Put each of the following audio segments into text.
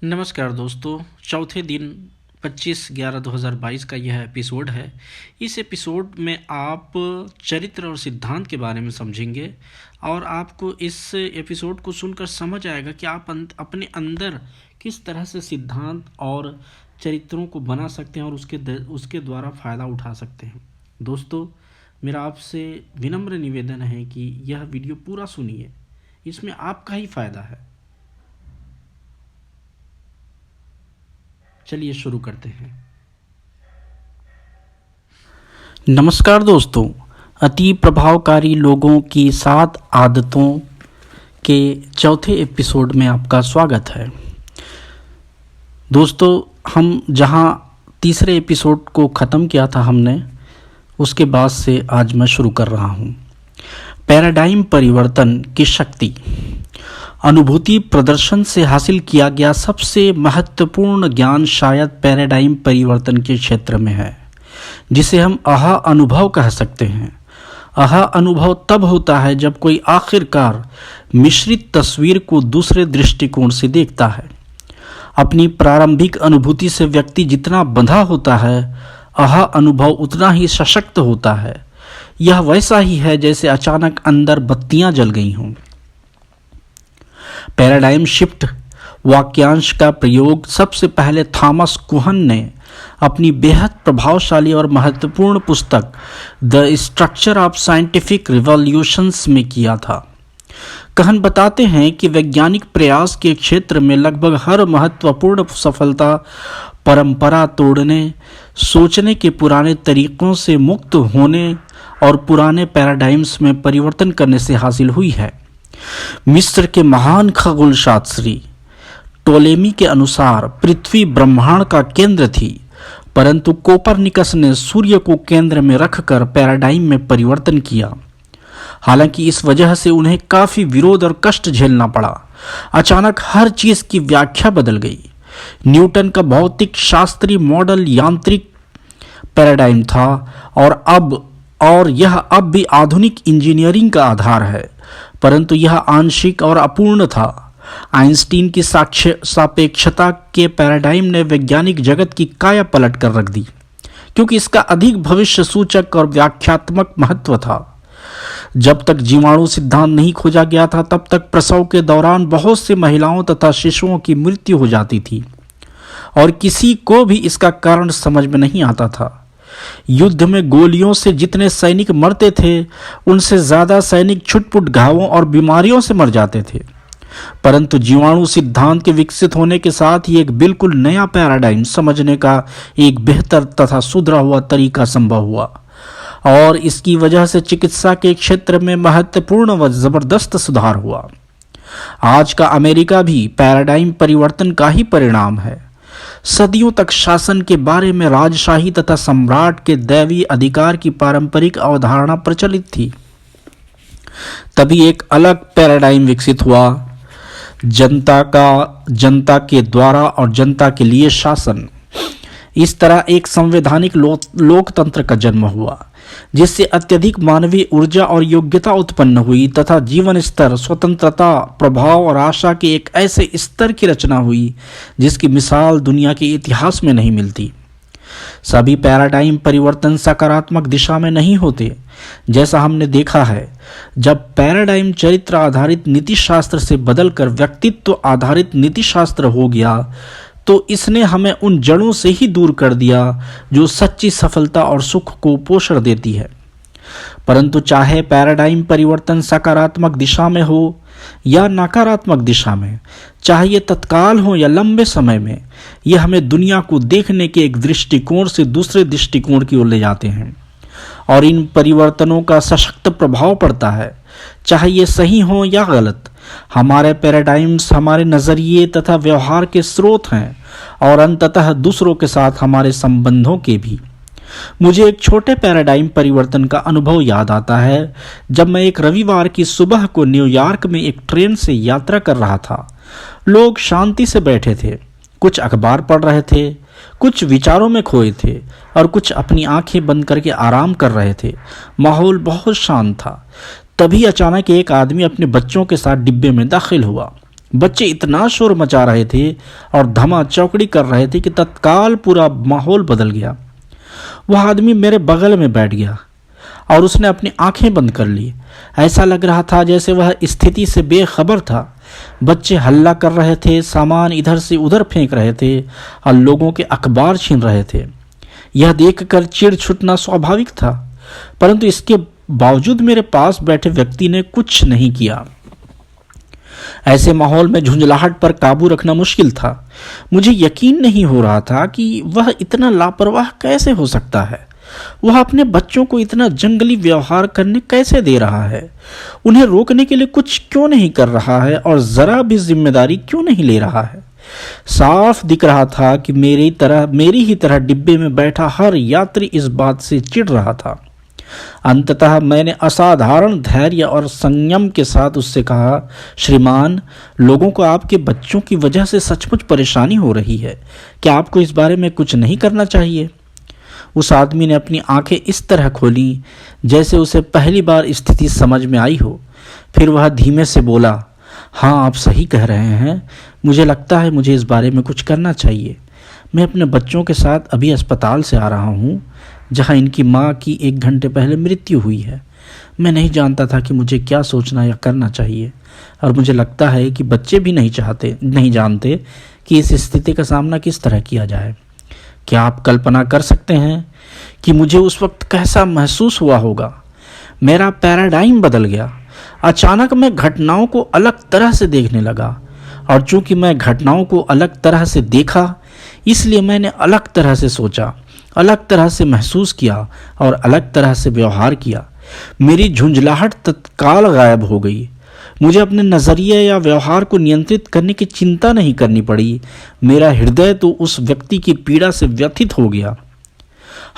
नमस्कार दोस्तों। चौथे दिन 25/11/2022 का यह एपिसोड है। इस एपिसोड में आप चरित्र और सिद्धांत के बारे में समझेंगे और आपको इस एपिसोड को सुनकर समझ आएगा कि आप अपने अंदर किस तरह से सिद्धांत और चरित्रों को बना सकते हैं और उसके द्वारा फ़ायदा उठा सकते हैं। दोस्तों, मेरा आपसे विनम्र निवेदन है कि यह वीडियो पूरा सुनिए, इसमें आपका ही फ़ायदा है। चलिए शुरू करते हैं। नमस्कार दोस्तों, अति प्रभावकारी लोगों की 7 आदतों के चौथे एपिसोड में आपका स्वागत है। दोस्तों, हम जहां तीसरे एपिसोड को ख़त्म किया था हमने, उसके बाद से आज मैं शुरू कर रहा हूं। पैराडाइम परिवर्तन की शक्ति। अनुभूति प्रदर्शन से हासिल किया गया सबसे महत्वपूर्ण ज्ञान शायद पैराडाइम परिवर्तन के क्षेत्र में है, जिसे हम आहा अनुभव कह सकते हैं। आहा अनुभव तब होता है जब कोई आखिरकार मिश्रित तस्वीर को दूसरे दृष्टिकोण से देखता है। अपनी प्रारंभिक अनुभूति से व्यक्ति जितना बंधा होता है, आहा अनुभव उतना ही सशक्त होता है। यह वैसा ही है जैसे अचानक अंदर बत्तियां जल गई हों। पैराडाइम शिफ्ट वाक्यांश का प्रयोग सबसे पहले थॉमस कुहन ने अपनी बेहद प्रभावशाली और महत्वपूर्ण पुस्तक the structure of scientific revolutions में किया था। कहन बताते हैं कि वैज्ञानिक प्रयास के क्षेत्र में लगभग हर महत्वपूर्ण सफलता परंपरा तोड़ने, सोचने के पुराने तरीकों से मुक्त होने और पुराने पैराडाइम्स में परिवर्तन करने से हासिल हुई है। मिस्र के महान खगोल शास्त्री टोलेमी के अनुसार पृथ्वी ब्रह्मांड का केंद्र थी, परंतु कोपरनिकस ने सूर्य को केंद्र में रखकर पैराडाइम में परिवर्तन किया। हालांकि इस वजह से उन्हें काफी विरोध और कष्ट झेलना पड़ा। अचानक हर चीज की व्याख्या बदल गई। न्यूटन का भौतिक शास्त्रीय मॉडल यांत्रिक पैराडाइम था और यह अब भी आधुनिक इंजीनियरिंग का आधार है, परंतु यह आंशिक और अपूर्ण था। आइंस्टीन की सापेक्षता के पैराडाइम ने वैज्ञानिक जगत की काया पलट कर रख दी, क्योंकि इसका अधिक भविष्य सूचक और व्याख्यात्मक महत्व था। जब तक जीवाणु सिद्धांत नहीं खोजा गया था, तब तक प्रसव के दौरान बहुत सी महिलाओं तथा शिशुओं की मृत्यु हो जाती थी और किसी को भी इसका कारण समझ में नहीं आता था। युद्ध में गोलियों से जितने सैनिक मरते थे, उनसे ज्यादा सैनिक छुटपुट घावों और बीमारियों से मर जाते थे। परंतु जीवाणु सिद्धांत के विकसित होने के साथ ही एक बिल्कुल नया पैराडाइम समझने का एक बेहतर तथा सुधरा हुआ तरीका संभव हुआ और इसकी वजह से चिकित्सा के क्षेत्र में महत्वपूर्ण व जबरदस्त सुधार हुआ। आज का अमेरिका भी पैराडाइम परिवर्तन का ही परिणाम है। सदियों तक शासन के बारे में राजशाही तथा सम्राट के दैवीय अधिकार की पारंपरिक अवधारणा प्रचलित थी। तभी एक अलग पैराडाइम विकसित हुआ, जनता के द्वारा और जनता के लिए शासन। इस तरह एक संवैधानिक लोकतंत्र का जन्म हुआ, जिससे अत्यधिक मानवीय ऊर्जा और योग्यता उत्पन्न हुई तथा जीवन स्तर, स्वतंत्रता, प्रभाव और आशा के एक ऐसे स्तर की रचना हुई जिसकी मिसाल दुनिया के इतिहास में नहीं मिलती। सभी पैराडाइम परिवर्तन सकारात्मक दिशा में नहीं होते। जैसा हमने देखा है, जब पैराडाइम चरित्र आधारित नीतिशास्त्र से बदलकर व्यक्तित्व आधारित नीतिशास्त्र हो गया, तो इसने हमें उन जड़ों से ही दूर कर दिया जो सच्ची सफलता और सुख को पोषण देती है। परंतु चाहे पैराडाइम परिवर्तन सकारात्मक दिशा में हो या नकारात्मक दिशा में, चाहे ये तत्काल हो या लंबे समय में, ये हमें दुनिया को देखने के एक दृष्टिकोण से दूसरे दृष्टिकोण की ओर ले जाते हैं और इन परिवर्तनों का सशक्त प्रभाव पड़ता है। चाहे ये सही हो या गलत, हमारे पैराडाइम्स हमारे नजरिए तथा व्यवहार के स्रोत हैं और अंततः दूसरों के साथ हमारे संबंधों के भी। मुझे एक छोटे पैराडाइम परिवर्तन का अनुभव याद आता है, जब मैं एक रविवार की सुबह को न्यूयॉर्क में एक ट्रेन से यात्रा कर रहा था। लोग शांति से बैठे थे, कुछ अखबार पढ़ रहे थे, कुछ विचारों में खोए थे और कुछ अपनी आंखें बंद करके आराम कर रहे थे। माहौल बहुत शांत था। तभी अचानक एक आदमी अपने बच्चों के साथ डिब्बे में दाखिल हुआ। बच्चे इतना शोर मचा रहे थे और धमा चौकड़ी कर रहे थे कि तत्काल पूरा माहौल बदल गया। वह आदमी मेरे बगल में बैठ गया और उसने अपनी आंखें बंद कर ली। ऐसा लग रहा था जैसे वह स्थिति से बेखबर था। बच्चे हल्ला कर रहे थे, सामान इधर से उधर फेंक रहे थे और लोगों के अखबार छीन रहे थे। यह देखकर चिढ़ छूटना स्वाभाविक था, परंतु इसके बावजूद मेरे पास बैठे व्यक्ति ने कुछ नहीं किया। ऐसे माहौल में झुंझलाहट पर काबू रखना मुश्किल था। मुझे यकीन नहीं हो रहा था कि वह इतना लापरवाह कैसे हो सकता है। वह अपने बच्चों को इतना जंगली व्यवहार करने कैसे दे रहा है? उन्हें रोकने के लिए कुछ क्यों नहीं कर रहा है और जरा भी जिम्मेदारी क्यों नहीं ले रहा है? साफ दिख रहा था कि मेरी ही तरह डिब्बे में बैठा हर यात्री इस बात से चिढ़ रहा था। अंततः मैंने असाधारण धैर्य और संयम के साथ उससे कहा, श्रीमान, लोगों को आपके बच्चों की वजह से सचमुच परेशानी हो रही है। क्या आपको इस बारे में कुछ नहीं करना चाहिए? उस आदमी ने अपनी आंखें इस तरह खोली जैसे उसे पहली बार स्थिति समझ में आई हो। फिर वह धीमे से बोला, हाँ, आप सही कह रहे हैं। मुझे लगता है मुझे इस बारे में कुछ करना चाहिए। मैं अपने बच्चों के साथ अभी अस्पताल से आ रहा हूँ, जहाँ इनकी माँ की 1 घंटे पहले मृत्यु हुई है। मैं नहीं जानता था कि मुझे क्या सोचना या करना चाहिए, और मुझे लगता है कि बच्चे भी नहीं जानते कि इस स्थिति का सामना किस तरह किया जाए। क्या आप कल्पना कर सकते हैं कि मुझे उस वक्त कैसा महसूस हुआ होगा? मेरा पैराडाइम बदल गया। अचानक मैं घटनाओं को अलग तरह से देखने लगा, और चूंकि मैं घटनाओं को अलग तरह से देखा, इसलिए मैंने अलग तरह से सोचा, अलग तरह से महसूस किया और अलग तरह से व्यवहार किया। मेरी झुंझलाहट तत्काल गायब हो गई। मुझे अपने नज़रिए या व्यवहार को नियंत्रित करने की चिंता नहीं करनी पड़ी। मेरा हृदय तो उस व्यक्ति की पीड़ा से व्यथित हो गया।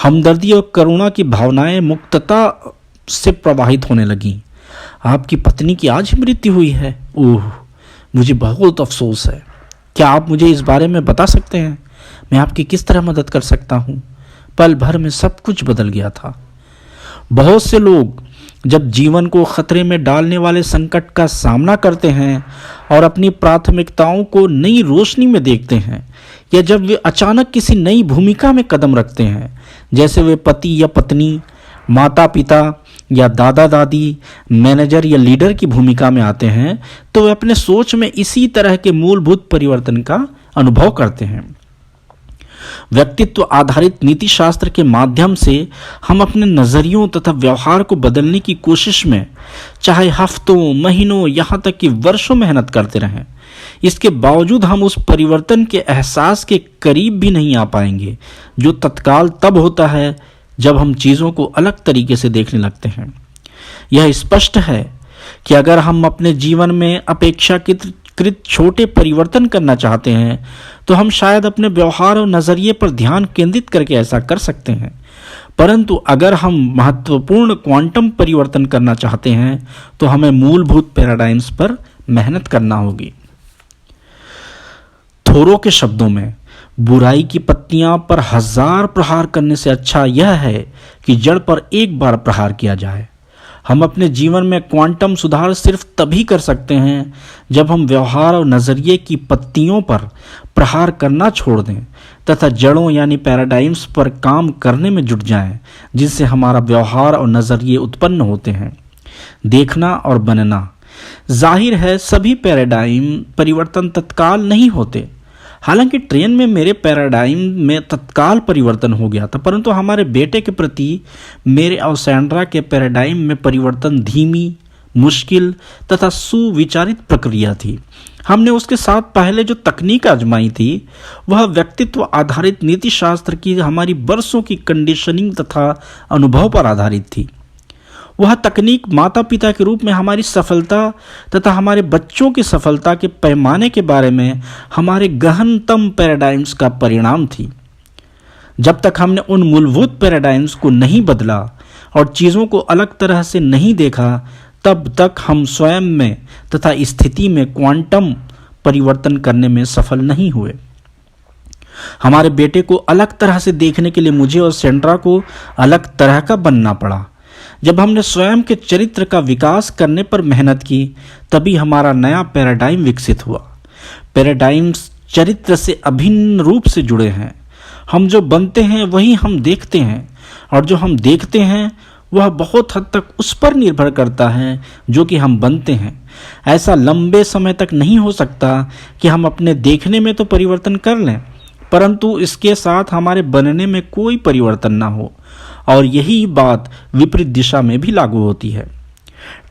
हमदर्दी और करुणा की भावनाएं मुक्तता से प्रवाहित होने लगीं। आपकी पत्नी की आज ही मृत्यु हुई है? ओह, मुझे बहुत अफसोस है। क्या आप मुझे इस बारे में बता सकते हैं? मैं आपकी किस तरह मदद कर सकता हूँ? पल भर में सब कुछ बदल गया था। बहुत से लोग जब जीवन को खतरे में डालने वाले संकट का सामना करते हैं और अपनी प्राथमिकताओं को नई रोशनी में देखते हैं, या जब वे अचानक किसी नई भूमिका में कदम रखते हैं, जैसे वे पति या पत्नी, माता पिता या दादा दादी, मैनेजर या लीडर की भूमिका में आते हैं, तो वे अपने सोच में इसी तरह के मूलभूत परिवर्तन का अनुभव करते हैं। व्यक्तित्व आधारित नीति शास्त्र के माध्यम से हम अपने नजरियों तथा व्यवहार को बदलने की कोशिश में चाहे हफ्तों, महीनों, यहाँ तक कि वर्षों मेहनत करते रहें, इसके बावजूद हम उस परिवर्तन के एहसास के करीब भी नहीं आ पाएंगे, जो तत्काल तब होता है जब हम चीज़ों को अलग तरीके से देखने लगते हैं। यह स्पष्ट है कि अगर हम अपने जीवन में अपेक्षाकृत छोटे परिवर्तन करना चाहते हैं, तो हम शायद अपने व्यवहार और नज़रिए पर ध्यान केंद्रित करके ऐसा कर सकते हैं। परंतु अगर हम महत्वपूर्ण क्वांटम परिवर्तन करना चाहते हैं, तो हमें मूलभूत पैराडाइम्स पर मेहनत करना होगी। थोरो के शब्दों में, बुराई की पत्तियां पर 1000 प्रहार करने से अच्छा यह है कि जड़ पर एक बार प्रहार किया जाए। हम अपने जीवन में क्वांटम सुधार सिर्फ तभी कर सकते हैं जब हम व्यवहार और नज़रिए की पत्तियों पर प्रहार करना छोड़ दें तथा जड़ों यानी पैराडाइम्स पर काम करने में जुट जाएं, जिनसे हमारा व्यवहार और नज़रिए उत्पन्न होते हैं। देखना और बनना। जाहिर है सभी पैराडाइम परिवर्तन तत्काल नहीं होते। हालांकि ट्रेन में मेरे पैराडाइम में तत्काल परिवर्तन हो गया था, परंतु हमारे बेटे के प्रति मेरे और सैंड्रा के पैराडाइम में परिवर्तन धीमी, मुश्किल तथा सुविचारित प्रक्रिया थी। हमने उसके साथ पहले जो तकनीक आजमाई थी, वह व्यक्तित्व आधारित नीति शास्त्र की हमारी बरसों की कंडीशनिंग तथा अनुभव पर आधारित थी। वह तकनीक माता पिता के रूप में हमारी सफलता तथा हमारे बच्चों की सफलता के पैमाने के बारे में हमारे गहनतम पैराडाइम्स का परिणाम थी। जब तक हमने उन मूलभूत पैराडाइम्स को नहीं बदला और चीज़ों को अलग तरह से नहीं देखा, तब तक हम स्वयं में तथा स्थिति में क्वांटम परिवर्तन करने में सफल नहीं हुए। हमारे बेटे को अलग तरह से देखने के लिए मुझे और सेंड्रा को अलग तरह का बनना पड़ा। जब हमने स्वयं के चरित्र का विकास करने पर मेहनत की, तभी हमारा नया पैराडाइम विकसित हुआ। पैराडाइम्स चरित्र से अभिन्न रूप से जुड़े हैं। हम जो बनते हैं वही हम देखते हैं, और जो हम देखते हैं वह बहुत हद तक उस पर निर्भर करता है जो कि हम बनते हैं। ऐसा लंबे समय तक नहीं हो सकता कि हम अपने देखने में तो परिवर्तन कर लें, परंतु इसके साथ हमारे बनने में कोई परिवर्तन ना हो, और यही बात विपरीत दिशा में भी लागू होती है।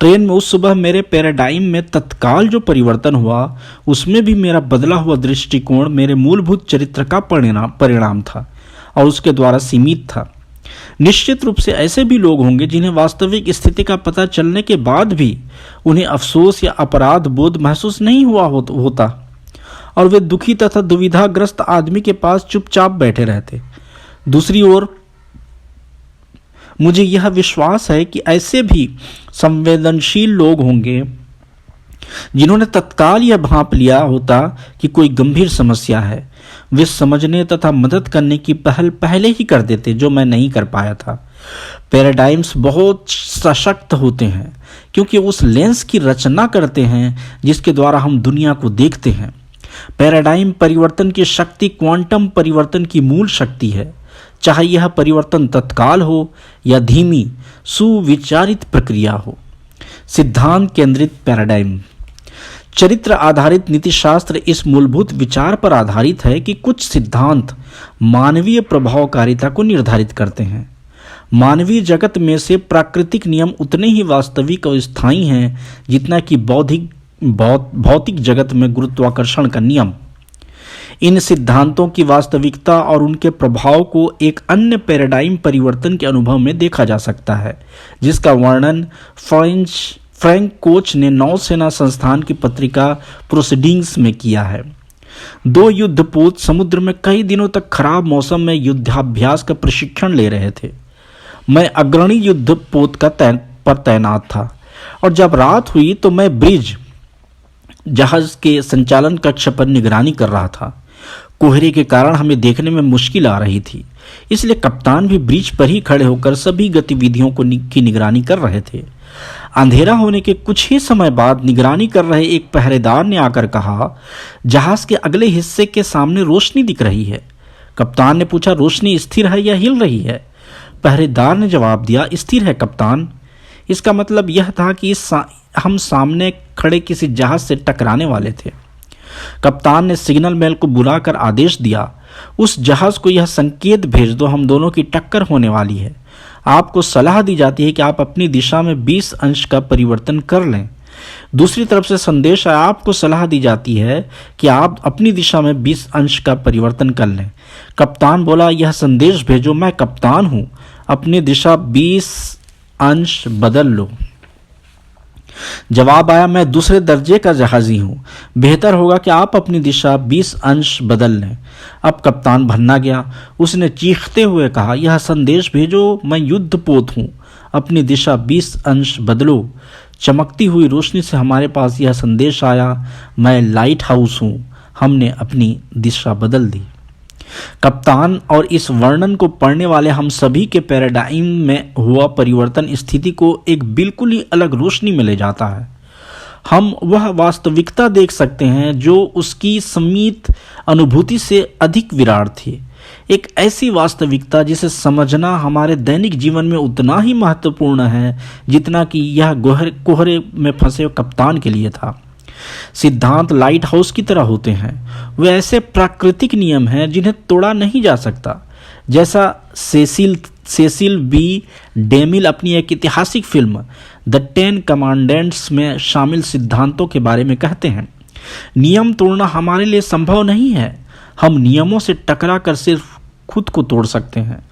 ट्रेन में उस सुबह मेरे पैराडाइम में तत्काल जो परिवर्तन हुआ, उसमें भी मेरा बदला हुआ दृष्टिकोण मेरे मूलभूत चरित्र का परिणाम था और उसके द्वारा सीमित था। निश्चित रूप से ऐसे भी लोग होंगे जिन्हें वास्तविक स्थिति का पता चलने के बाद भी उन्हें अफसोस या अपराध बोध महसूस नहीं हुआ होता, और वे दुखी तथा दुविधाग्रस्त आदमी के पास चुपचाप बैठे रहते। दूसरी ओर मुझे यह विश्वास है कि ऐसे भी संवेदनशील लोग होंगे जिन्होंने तत्काल यह भांप लिया होता कि कोई गंभीर समस्या है। वे समझने तथा मदद करने की पहल पहले ही कर देते, जो मैं नहीं कर पाया था। पैराडाइम्स बहुत सशक्त होते हैं क्योंकि उस लेंस की रचना करते हैं जिसके द्वारा हम दुनिया को देखते हैं। पैराडाइम परिवर्तन की शक्ति क्वांटम परिवर्तन की मूल शक्ति है, चाहे यह परिवर्तन तत्काल हो या धीमी सुविचारित प्रक्रिया हो। सिद्धांत केंद्रित पैराडाइम। चरित्र आधारित नीतिशास्त्र इस मूलभूत विचार पर आधारित है कि कुछ सिद्धांत मानवीय प्रभावकारिता को निर्धारित करते हैं। मानवीय जगत में से प्राकृतिक नियम उतने ही वास्तविक और स्थायी हैं जितना कि भौतिक जगत में गुरुत्वाकर्षण का नियम। इन सिद्धांतों की वास्तविकता और उनके प्रभाव को एक अन्य पैराडाइम परिवर्तन के अनुभव में देखा जा सकता है, जिसका वर्णन फ्रैंक कोच ने नौसेना संस्थान की पत्रिका प्रोसीडिंग्स में किया है। दो युद्धपोत समुद्र में कई दिनों तक खराब मौसम में युद्धाभ्यास का प्रशिक्षण ले रहे थे। मैं अग्रणी युद्धपोत पर तैनात था, और जब रात हुई तो मैं ब्रिज जहाज के संचालन कक्ष पर निगरानी कर रहा था। कोहरे के कारण हमें देखने में मुश्किल आ रही थी, इसलिए कप्तान भी ब्रिज पर ही खड़े होकर सभी गतिविधियों की निगरानी कर रहे थे। अंधेरा होने के कुछ ही समय बाद निगरानी कर रहे एक पहरेदार ने आकर कहा, जहाज के अगले हिस्से के सामने रोशनी दिख रही है। कप्तान ने पूछा, रोशनी स्थिर है या हिल रही है? पहरेदार ने जवाब दिया, स्थिर है कप्तान। इसका मतलब यह था कि हम सामने खड़े किसी जहाज से टकराने वाले थे। कप्तान ने सिग्नल मैन को बुलाकर आदेश दिया, उस जहाज को यह संकेत भेज दो, हम दोनों की टक्कर होने वाली है। आपको सलाह दी जाती है कि आप अपनी दिशा में 20 अंश का परिवर्तन कर लें। दूसरी तरफ से संदेश आपको सलाह दी जाती है कि आप अपनी दिशा में 20 अंश का परिवर्तन कर लें। कप्तान बोला, यह संदेश भेजो, मैं कप्तान हूं, अपनी दिशा 20 अंश बदल लो। जवाब आया, मैं दूसरे दर्जे का जहाजी हूं, बेहतर होगा कि आप अपनी दिशा 20 अंश बदल लें। अब कप्तान भन्ना गया। उसने चीखते हुए कहा, यह संदेश भेजो, मैं युद्धपोत हूं, अपनी दिशा 20 अंश बदलो। चमकती हुई रोशनी से हमारे पास यह संदेश आया, मैं लाइट हाउस हूं, हमने अपनी दिशा बदल दी। कप्तान और इस वर्णन को पढ़ने वाले हम सभी के पैराडाइम में हुआ परिवर्तन स्थिति को एक बिल्कुल ही अलग रोशनी में ले जाता है। हम वह वास्तविकता देख सकते हैं जो उसकी सीमित अनुभूति से अधिक विराट थी। एक ऐसी वास्तविकता जिसे समझना हमारे दैनिक जीवन में उतना ही महत्वपूर्ण है जितना कि यह कोहरे में फंसे कप्तान के लिए था। सिद्धांत लाइट हाउस की तरह होते हैं। वे ऐसे प्राकृतिक नियम हैं जिन्हें तोड़ा नहीं जा सकता, जैसा सेसिल बी डेमिल अपनी एक ऐतिहासिक फिल्म द 10 कमांडेंट्स में शामिल सिद्धांतों के बारे में कहते हैं। नियम तोड़ना हमारे लिए संभव नहीं है, हम नियमों से टकरा कर सिर्फ खुद को तोड़ सकते हैं।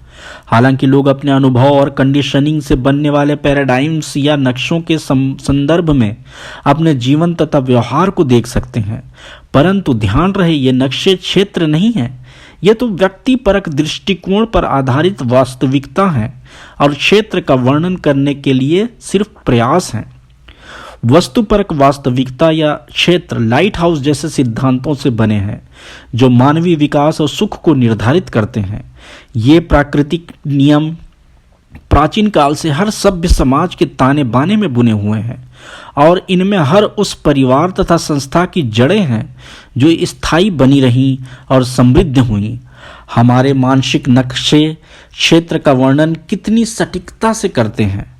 हालांकि लोग अपने अनुभव और कंडीशनिंग से बनने वाले पैराडाइम्स या नक्शों के संदर्भ में अपने जीवन तथा व्यवहार को देख सकते हैं, परंतु ध्यान रहे ये नक्शे क्षेत्र नहीं है, ये तो व्यक्तिपरक दृष्टिकोण पर आधारित वास्तविकता है और क्षेत्र का वर्णन करने के लिए सिर्फ प्रयास हैं। वस्तुपरक वास्तविकता या क्षेत्र लाइट हाउस जैसे सिद्धांतों से बने हैं जो मानवीय विकास और सुख को निर्धारित करते हैं। ये प्राकृतिक नियम प्राचीन काल से हर सभ्य समाज के ताने बाने में बुने हुए हैं और इनमें हर उस परिवार तथा संस्था की जड़ें हैं जो स्थायी बनी रहीं और समृद्ध हुईं। हमारे मानसिक नक्शे क्षेत्र का वर्णन कितनी सटीकता से करते हैं,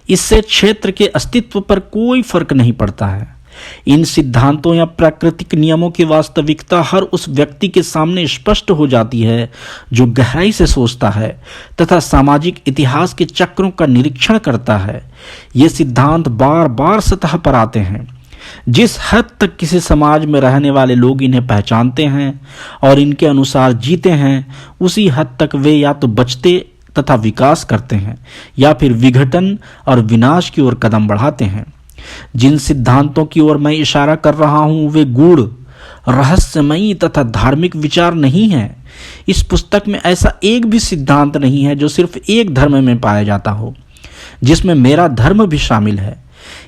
इससे क्षेत्र के अस्तित्व पर कोई फर्क नहीं पड़ता है। इन सिद्धांतों या प्राकृतिक नियमों की वास्तविकता हर उस व्यक्ति के सामने स्पष्ट हो जाती है जो गहराई से सोचता है तथा सामाजिक इतिहास के चक्रों का निरीक्षण करता है। ये सिद्धांत बार बार सतह पर आते हैं। जिस हद तक किसी समाज में रहने वाले लोग इन्हें पहचानते हैं और इनके अनुसार जीते हैं, उसी हद तक वे या तो बचते तथा विकास करते हैं या फिर विघटन और विनाश की ओर कदम बढ़ाते हैं। जिन सिद्धांतों की ओर मैं इशारा कर रहा हूं वे गूढ़, रहस्यमयी तथा धार्मिक विचार नहीं है। इस पुस्तक में ऐसा एक भी सिद्धांत नहीं है जो सिर्फ एक धर्म में पाया जाता हो, जिसमें मेरा धर्म भी शामिल है।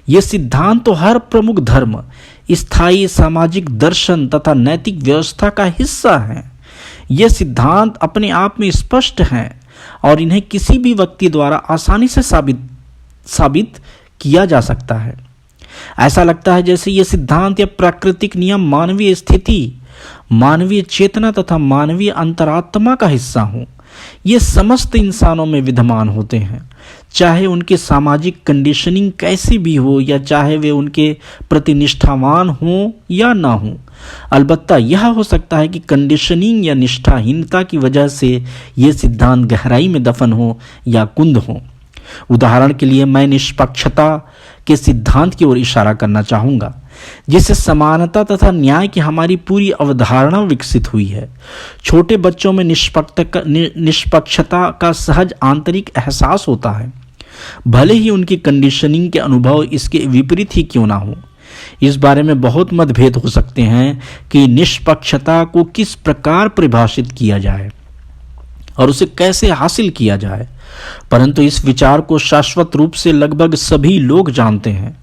ये सिद्धांत तो हर प्रमुख धर्म, स्थायी सामाजिक दर्शन तथा नैतिक व्यवस्था का हिस्सा हैं। ये सिद्धांत अपने आप में स्पष्ट हैं और इन्हें किसी भी व्यक्ति द्वारा आसानी से साबित किया जा सकता है। ऐसा लगता है जैसे ये सिद्धांत या प्राकृतिक नियम मानवीय स्थिति, मानवीय चेतना तथा मानवीय अंतरात्मा का हिस्सा हों। ये समस्त इंसानों में विद्यमान होते हैं, चाहे उनकी सामाजिक कंडीशनिंग कैसी भी हो या चाहे वे उनके प्रति निष्ठावान हों या ना हों। अलबत्ता यह हो सकता है कि कंडीशनिंग या निष्ठाहीनता की वजह से ये सिद्धांत गहराई में दफन हो या कुंद हो। उदाहरण के लिए मैं निष्पक्षता के सिद्धांत की ओर इशारा करना चाहूँगा, जिससे समानता तथा न्याय की हमारी पूरी अवधारणा विकसित हुई है। छोटे बच्चों में निष्पक्षता का सहज आंतरिक एहसास होता है, भले ही उनकी कंडीशनिंग के अनुभव इसके विपरीत ही क्यों ना हो। इस बारे में बहुत मतभेद हो सकते हैं कि निष्पक्षता को किस प्रकार परिभाषित किया जाए और उसे कैसे हासिल किया जाए, परंतु इस विचार को शाश्वत रूप से लगभग सभी लोग जानते हैं।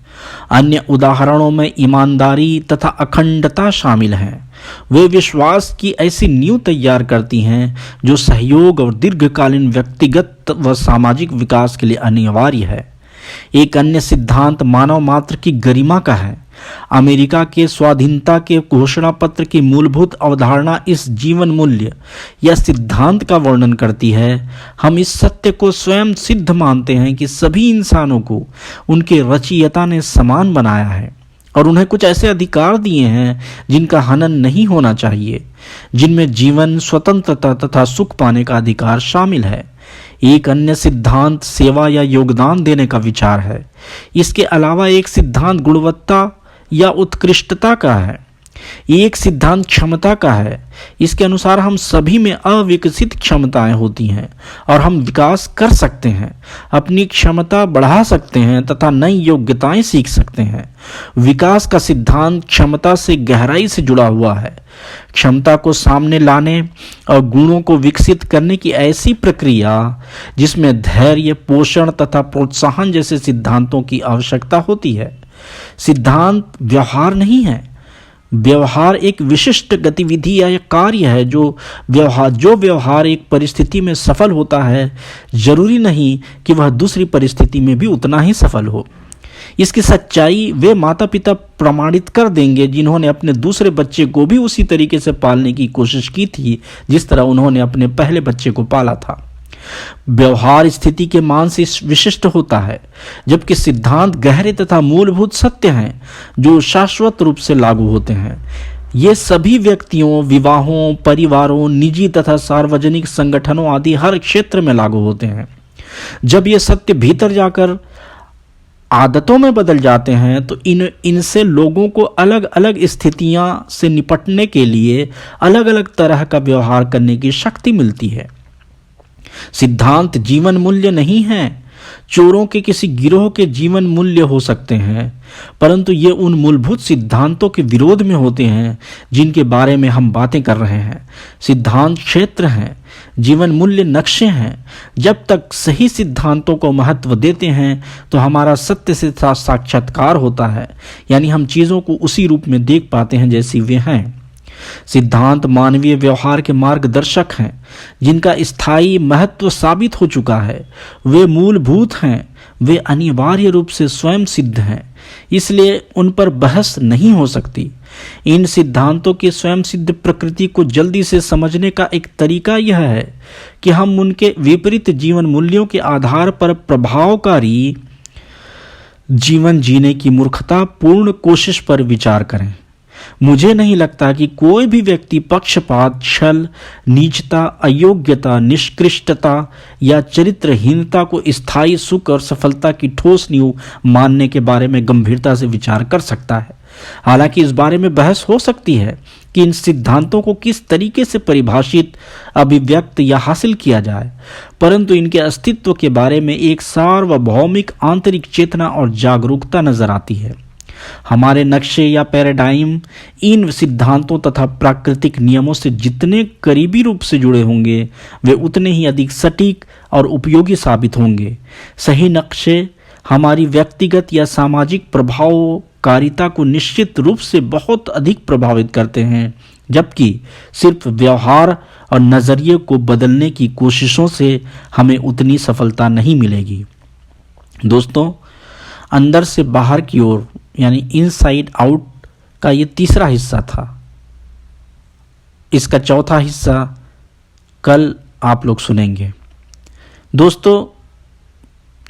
अन्य उदाहरणों में ईमानदारी तथा अखंडता शामिल हैं। वे विश्वास की ऐसी नींव तैयार करती हैं जो सहयोग और दीर्घकालीन व्यक्तिगत व सामाजिक विकास के लिए अनिवार्य है। एक अन्य सिद्धांत मानव मात्र की गरिमा का है। अमेरिका के स्वाधीनता के घोषणा पत्र की मूलभूत अवधारणा इस जीवन मूल्य या सिद्धांत का वर्णन करती है। हम इस सत्य को स्वयं सिद्ध मानते हैं कि सभी इंसानों को उनके रचयिता ने समान बनाया है और उन्हें कुछ ऐसे अधिकार दिए हैं जिनका हनन नहीं होना चाहिए, जिनमें जीवन, स्वतंत्रता तथा सुख पाने का अधिकार शामिल है। एक अन्य सिद्धांत सेवा या योगदान देने का विचार है। इसके अलावा एक सिद्धांत गुणवत्ता या उत्कृष्टता का है। एक सिद्धांत क्षमता का है। इसके अनुसार हम सभी में अविकसित क्षमताएं होती हैं और हम विकास कर सकते हैं, अपनी क्षमता बढ़ा सकते हैं तथा नई योग्यताएं सीख सकते हैं। विकास का सिद्धांत क्षमता से गहराई से जुड़ा हुआ है। क्षमता को सामने लाने और गुणों को विकसित करने की ऐसी प्रक्रिया जिसमें धैर्य, पोषण तथा प्रोत्साहन जैसे सिद्धांतों की आवश्यकता होती है। सिद्धांत व्यवहार नहीं है। व्यवहार एक विशिष्ट गतिविधि या कार्य है। जो व्यवहार एक परिस्थिति में सफल होता है, जरूरी नहीं कि वह दूसरी परिस्थिति में भी उतना ही सफल हो। इसकी सच्चाई वे माता पिता प्रमाणित कर देंगे जिन्होंने अपने दूसरे बच्चे को भी उसी तरीके से पालने की कोशिश की थी जिस तरह उन्होंने अपने पहले बच्चे को पाला था। व्यवहार स्थिति के मान से विशिष्ट होता है, जबकि सिद्धांत गहरे तथा मूलभूत सत्य हैं जो शाश्वत रूप से लागू होते हैं। ये सभी व्यक्तियों, विवाहों, परिवारों, निजी तथा सार्वजनिक संगठनों आदि हर क्षेत्र में लागू होते हैं। जब ये सत्य भीतर जाकर आदतों में बदल जाते हैं तो इनसे लोगों को अलग अलग स्थितियां से निपटने के लिए अलग अलग तरह का व्यवहार करने की शक्ति मिलती है। सिद्धांत जीवन मूल्य नहीं है। चोरों के किसी गिरोह के जीवन मूल्य हो सकते हैं, परंतु ये उन मूलभूत सिद्धांतों के विरोध में होते हैं जिनके बारे में हम बातें कर रहे हैं। सिद्धांत क्षेत्र हैं, जीवन मूल्य नक्शे हैं। जब तक सही सिद्धांतों को महत्व देते हैं तो हमारा सत्य से साक्षात्कार होता है, यानी हम चीज़ों को उसी रूप में देख पाते हैं जैसी वे हैं। सिद्धांत मानवीय व्यवहार के मार्गदर्शक हैं, जिनका स्थायी महत्व साबित हो चुका है। वे मूलभूत हैं, वे अनिवार्य रूप से स्वयं सिद्ध हैं, इसलिए उन पर बहस नहीं हो सकती। इन सिद्धांतों की स्वयं सिद्ध प्रकृति को जल्दी से समझने का एक तरीका यह है कि हम उनके विपरीत जीवन मूल्यों के आधार पर प्रभावकारी जीवन जीने की मूर्खता पूर्ण कोशिश पर विचार करें। मुझे नहीं लगता कि कोई भी व्यक्ति पक्षपात, छल, नीचता, अयोग्यता, निष्कृष्टता या चरित्रहीनता को स्थायी सुख और सफलता की ठोस नींव मानने के बारे में गंभीरता से विचार कर सकता है। हालांकि इस बारे में बहस हो सकती है कि इन सिद्धांतों को किस तरीके से परिभाषित, अभिव्यक्त या हासिल किया जाए, परंतु इनके अस्तित्व के बारे में एक सार्वभौमिक आंतरिक चेतना और जागरूकता नजर आती है। हमारे नक्शे या पैराडाइम इन सिद्धांतों तथा प्राकृतिक नियमों से जितने करीबी रूप से जुड़े होंगे, वे उतने ही अधिक सटीक और उपयोगी साबित होंगे। सही नक्शे हमारी व्यक्तिगत या सामाजिक प्रभावकारिता को निश्चित रूप से बहुत अधिक प्रभावित करते हैं, जबकि सिर्फ व्यवहार और नज़रिए को बदलने की कोशिशों से हमें उतनी सफलता नहीं मिलेगी। दोस्तों, अंदर से बाहर की ओर यानी इनसाइड आउट का ये तीसरा हिस्सा था। इसका चौथा हिस्सा कल आप लोग सुनेंगे। दोस्तों,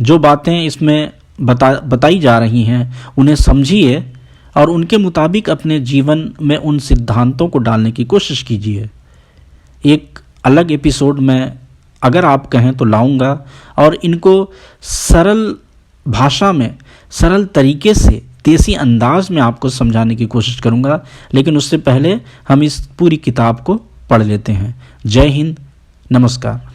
जो बातें इसमें बताई जा रही हैं उन्हें समझिए और उनके मुताबिक अपने जीवन में उन सिद्धांतों को डालने की कोशिश कीजिए। एक अलग एपिसोड में अगर आप कहें तो लाऊंगा और इनको सरल भाषा में, सरल तरीके से, देसी अंदाज में आपको समझाने की कोशिश करूंगा। लेकिन उससे पहले हम इस पूरी किताब को पढ़ लेते हैं। जय हिंद, नमस्कार।